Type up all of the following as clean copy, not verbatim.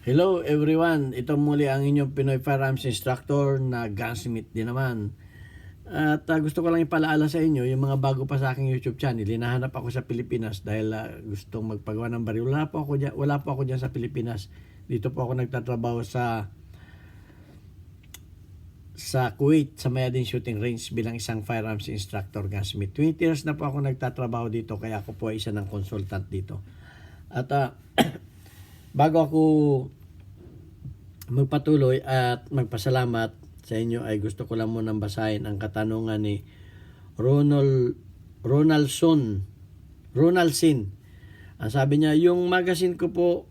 Hello everyone, ito muli ang inyong Pinoy Firearms Instructor na gunsmith din naman. At gusto ko lang ipalaala sa inyo, yung mga bago pa sa aking YouTube channel, hinahanap ako sa Pilipinas dahil gustong magpagawa ng baril. Wala po ako dyan sa Pilipinas. Dito po ako nagtatrabaho sa Kuwait, sa Mayadin Shooting Range bilang isang firearms instructor gunsmith. 20 years na po ako nagtatrabaho dito, kaya ako po ay isa ng consultant dito. At bago ako magpatuloy at magpasalamat sa inyo, ay gusto ko lang munang basahin ang katanungan ni Ronaldson. Ang sabi niya, yung magazine ko po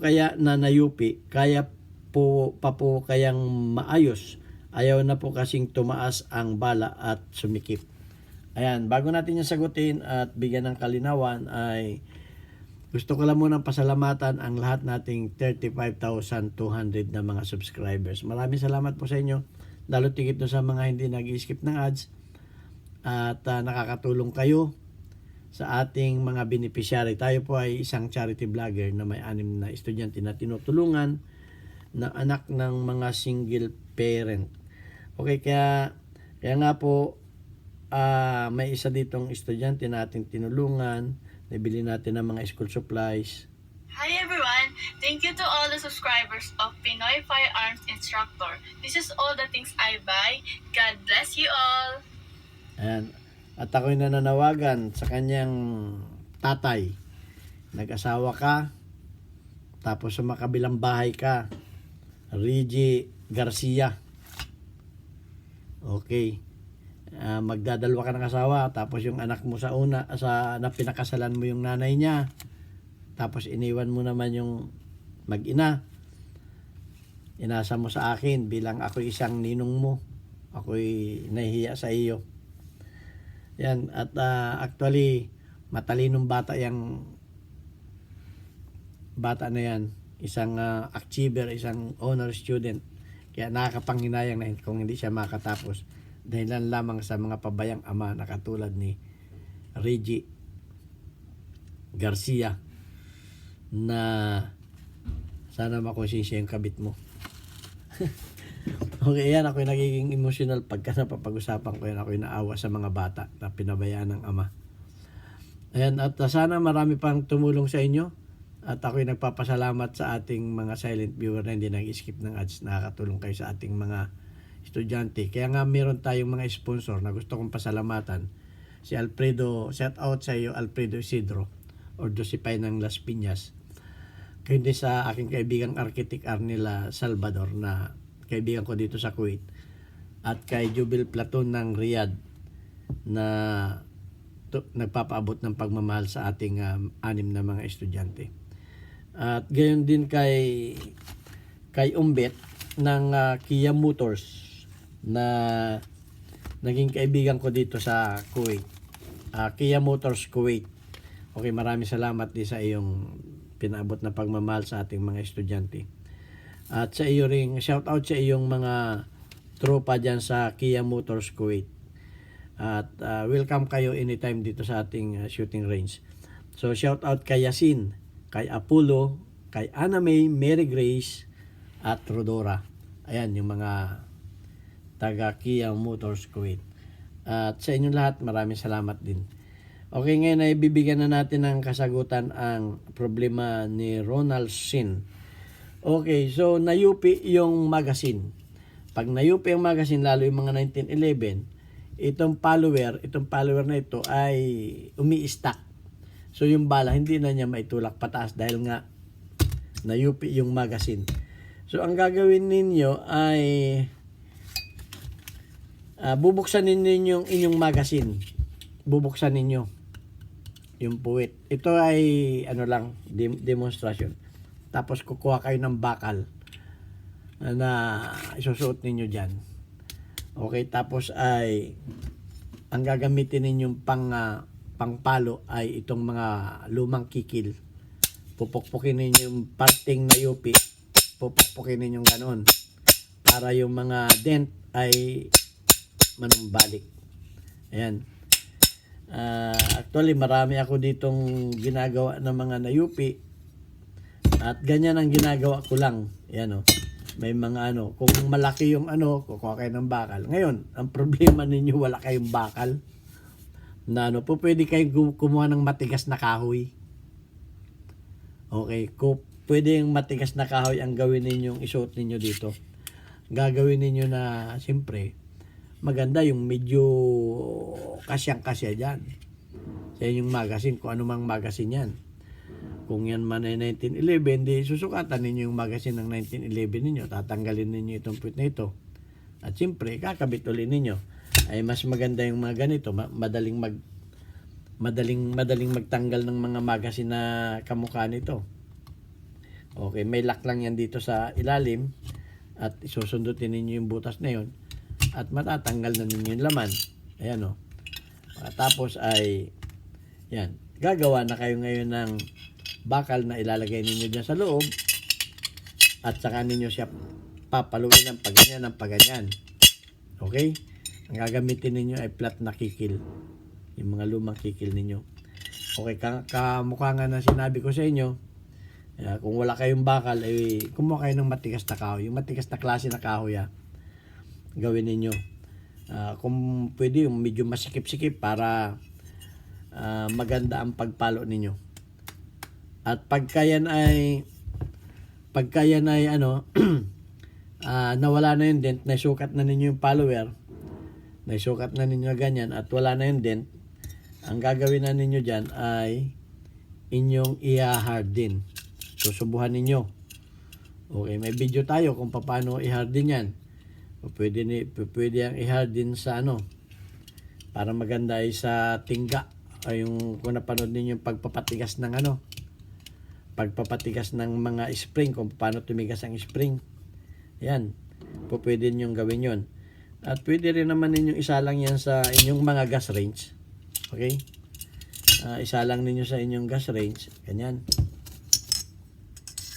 kaya na nayupi, kaya po kayang maayos. Ayaw na po kasing tumaas ang bala at sumikip. Ayan, bago natin yung sagutin at bigyan ng kalinawan, ay gusto ko lang munang pasalamatan ang lahat nating 35,200 na mga subscribers. Maraming salamat po sa inyo. Lalo tigit sa mga hindi nag-skip ng ads. At nakakatulong kayo sa ating mga beneficiary. Tayo po ay isang charity vlogger na may 6 na estudyante na tinutulungan na anak ng mga single parent. Okay, kaya nga po, may isa ditong estudyante na ating tinulungan. Nabili natin ng mga school supplies. Hi everyone! Thank you to all the subscribers of Pinoy Firearms Instructor. This is all the things I buy. God bless you all! Ayan. At ako'y nananawagan sa kanyang tatay. Nag-asawa ka, tapos sa makabilang bahay ka. Reggie Garcia. Okay. Magdadalwa ka ng asawa, tapos yung anak mo na pinakasalan mo yung nanay niya, tapos iniwan mo naman yung mag-ina. Inasa mo sa akin bilang ako isang ninong mo. Ako'y nahihiya sa iyo. Yan, at actually matalinong bata yung bata na yan, isang achiever, isang honor student, kaya nakakapanghinayang na kung hindi siya makatapos dahilan lamang sa mga pabayang ama na katulad ni Reggie Garcia, na sana makonsensya yung kabit mo. Okay, yan, ako'y nagiging emotional pagka napapag-usapan ko yan. Ako'y naawa sa mga bata na pinabayaan ng ama. Ayan, at sana marami pang tumulong sa inyo. At ako'y nagpapasalamat sa ating mga silent viewer na hindi nag-skip ng ads. Nakakatulong kayo sa ating mga estudyante. Kaya nga meron tayong mga sponsor na gusto kong pasalamatan. Si Alfredo, shout out sa iyo, Alfredo Isidro, or Dosipay ng Las Piñas. Kundi sa aking kaibigang architect Arnela Salvador, na kaibigan ko dito sa Kuwait. At kay Jubil Platon ng Riyadh, na nagpapaabot ng pagmamahal sa ating 6 na mga estudyante. At gayon din kay Umbet ng Kia Motors, na naging kaibigan ko dito sa Kuwait. Kia Motors Kuwait. Okay, maraming salamat din sa iyong pinaabot na pagmamahal sa ating mga estudyante. At sa iyo ring shout out sa iyong mga tropa dyan sa Kia Motors Kuwait. At welcome kayo anytime dito sa ating shooting range. So shout out kay Yasin, kay Apollo, kay Anna May, Mary Grace, at Rodora. Ayan yung mga taga Kia Motors Kuwait. At sa inyong lahat, maraming salamat din. Okay, ngayon ay bibigyan na natin ng kasagutan ang problema ni Ronaldson. Okay, so nayupi yung magazine. Pag nayupi yung magazine, lalo yung mga 1911, itong follower na ito ay umi-stack. So yung bala, hindi na niya maitulak pataas dahil nga nayupi yung magazine. So ang gagawin ninyo ay bubuksan ninyo yung inyong magazine. Bubuksan ninyo yung puwit. Ito ay demonstration. Tapos kukuha kayo ng bakal na isusuot ninyo dyan. Okay, tapos ay ang gagamitin ninyong pangpalo ay itong mga lumang kikil. Pupukpukin ninyo yung parting na yupi. Pupukpukin ninyo ganon para yung mga dent ay manumbalik. Ayan. Actually, marami ako ditong ginagawa ng mga nayupi. At ganyan ang ginagawa ko lang. Yan o. May mga ano, kung malaki yung ano, kukuha kayo ng bakal. Ngayon, ang problema ninyo, wala kayong bakal. Na ano, po pwede kayong kumuha ng matigas na kahoy. Okay, kung pwede yung matigas na kahoy ang gawin ninyong isuot ninyo dito. Gagawin ninyo na, siyempre, maganda yung medyo kasyang-kasya dyan. Sa inyong magazine, kung ano mang magazine yan. Kung yan man ay 1911, di susukatan ninyo yung magazine ng 1911 ninyo. Tatanggalin ninyo itong puwit na ito. At siyempre, kakabit ulit ninyo. Ay mas maganda yung mga ganito. Madaling magtanggal ng mga magazine na kamukha nito. Okay, may lock lang yan dito sa ilalim. At isusundutin ninyo yung butas na yun. At matatanggal na ninyo yung laman. Ayan o. Tapos ay, yan. Gagawa na kayo ngayon ng bakal na ilalagay ninyo dyan sa loob at saka ninyo siya papaluin ng paganyan. Okay? Ang gagamitin ninyo ay flat na kikil. Yung mga lumang kikil ninyo. Okay, kamukha nga na sinabi ko sa inyo, kung wala kayong bakal, ay kumuha kayo ng matigas na kahoy. Yung matigas na klase na kahoy, gawin ninyo. Kung pwede, yung medyo masikip-sikip para maganda ang pagpalo ninyo. At pagkayan ay ano nawala na yung dent, naisukat na ninyo yung follower, naisukat na ninyo ganyan at wala na yung dent, ang gagawin na ninyo dyan ay inyong i-harden. Susubuhan ninyo. Okay, may video tayo kung paano i-harden yan. Pwede ang i-harden sa ano para maganda ay sa tingga, ay yung kung napanood ninyo yung pagpapatigas ng ano, pagpapatigas ng mga spring, kung paano tumigas ang spring. Yan. Pwede ninyong gawin yon. At pwede rin naman ninyong isalang yan sa inyong mga gas range. Okay? Isalang ninyo sa inyong gas range. Ganyan.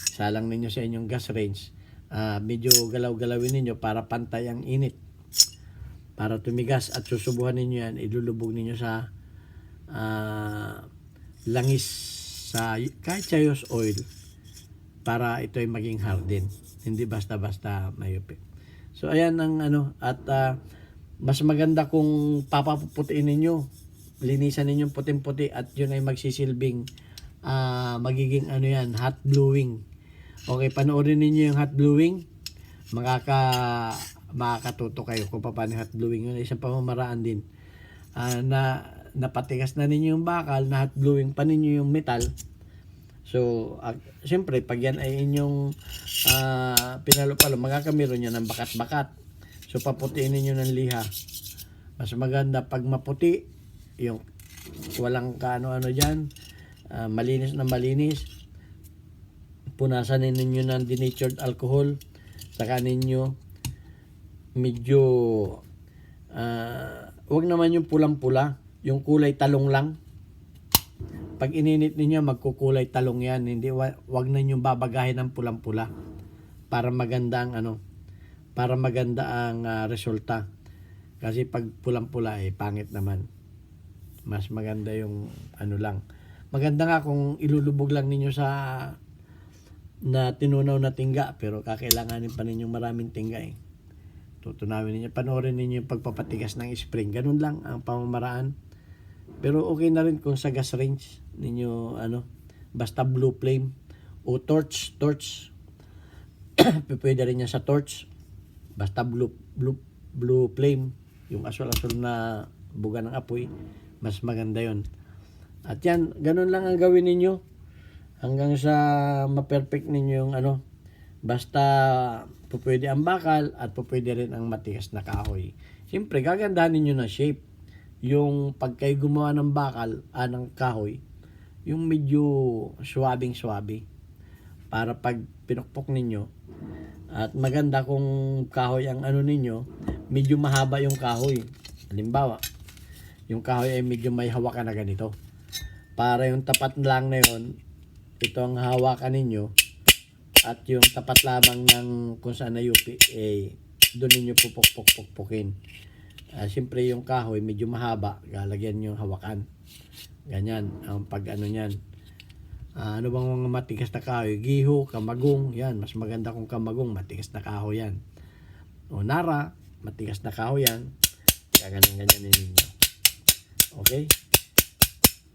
Isalang ninyo sa inyong gas range. Medyo galaw-galawin ninyo para pantay ang init. Para tumigas at susubuhan ninyo yan. Ilulubog ninyo sa langis, sa kahit sayos oil para ito ay maging harden, hindi basta-basta mayupi. So ayan ang ano, at mas maganda kung papapuputiin ninyo, linisan ninyo puting-puti at yun ay magsisilbing magiging ano yan, hot gluing. Okay, panoorin ninyo yung hot gluing, makakatuto kayo kung paano hot gluing. Yun ay isang pamamaraan din na napatigas na ninyo yung bakal, na hot gluing pa ninyo yung metal. So, siyempre, pag yan ay inyong pinalo-palo, magkakameron nyo ng bakat-bakat. So, paputiin ninyo ng liha. Mas maganda pag maputi, yung walang kaano-ano dyan, malinis na malinis, punasan ninyo ng denatured alcohol, saka ninyo medyo, wag naman yung pulang-pula, yung kulay talong lang. Pag ininit ninyo, magkukulay talong yan. Hindi, wag na ninyong babagahin ng pulang-pula para maganda ang ano, para maganda ang resulta. Kasi pag pulang-pula pangit naman. Mas maganda yung ano lang. Maganda nga kung ilulubog lang ninyo sa na tinunaw na tingga, pero kakailanganin pa ninyong maraming tingga Tutunawin ninyo, panoorin ninyo yung pagpapatigas ng spring. Ganun lang ang pamamaraan. Pero okay na rin kung sa gas range ninyo ano, basta blue flame o torch. Pwede rin yan sa torch. Basta blue flame, yung asul-asul na buga ng apoy, mas maganda yon. At yan, ganun lang ang gawin ninyo hanggang sa ma-perfect ninyo yung ano. Basta pwede ang bakal at pwede rin ang matigas na kahoy. Siyempre, gagandahan ninyo na shape. Yung pag kayo gumawa ng bakal, ng kahoy, yung medyo swabing-swabe. Para pag pinukpok ninyo, at maganda kung kahoy ang ano ninyo, medyo mahaba yung kahoy. Halimbawa, yung kahoy ay medyo may hawakan na ganito. Para yung tapat lang na yun, ito ang hawakan ninyo, at yung tapat lamang ng kung saan na yupi, doon ninyo pupuk-puk-puk-pukin. Siyempre yung kahoy medyo mahaba, lalagyan nyo hawakan. Ganyan ang pag ano nyan. Ano bang mga matigas na kahoy? Giho, kamagong, yan. Mas maganda kung kamagong, matigas na kahoy yan. O nara, matigas na kahoy yan. Kaya ganyan-ganyan ninyo. Okay?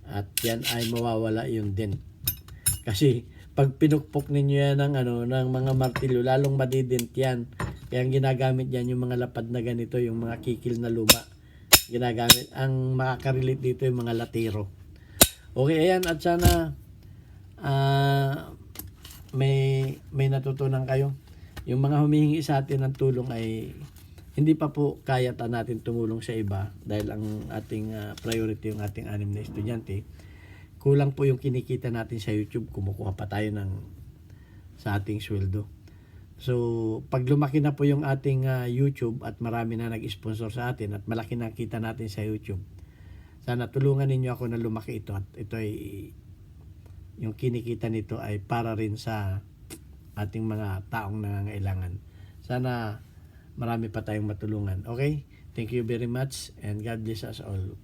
At yan ay mawawala yung dent. Kasi pag pinukpok ninyo yan ng mga martilyo, lalong madident yan. Kaya ang ginagamit yan yung mga lapad na ganito, yung mga kikil na luma. Ginagamit. Ang makakarelate dito yung mga latero. Okay, ayan. At sana may natutunan kayo. Yung mga humihingi sa atin ng tulong ay hindi pa po kaya natin tumulong sa iba dahil ang ating priority yung ating 6 na estudyante. Kulang po yung kinikita natin sa YouTube, kumukuha pa tayo sa ating sweldo. So, pag lumaki na po yung ating YouTube at marami na nag-sponsor sa atin at malaki na kita natin sa YouTube, sana tulungan ninyo ako na lumaki ito at ito ay yung kinikita nito ay para rin sa ating mga taong nangangailangan. Sana marami pa tayong matulungan. Okay? Thank you very much and God bless us all.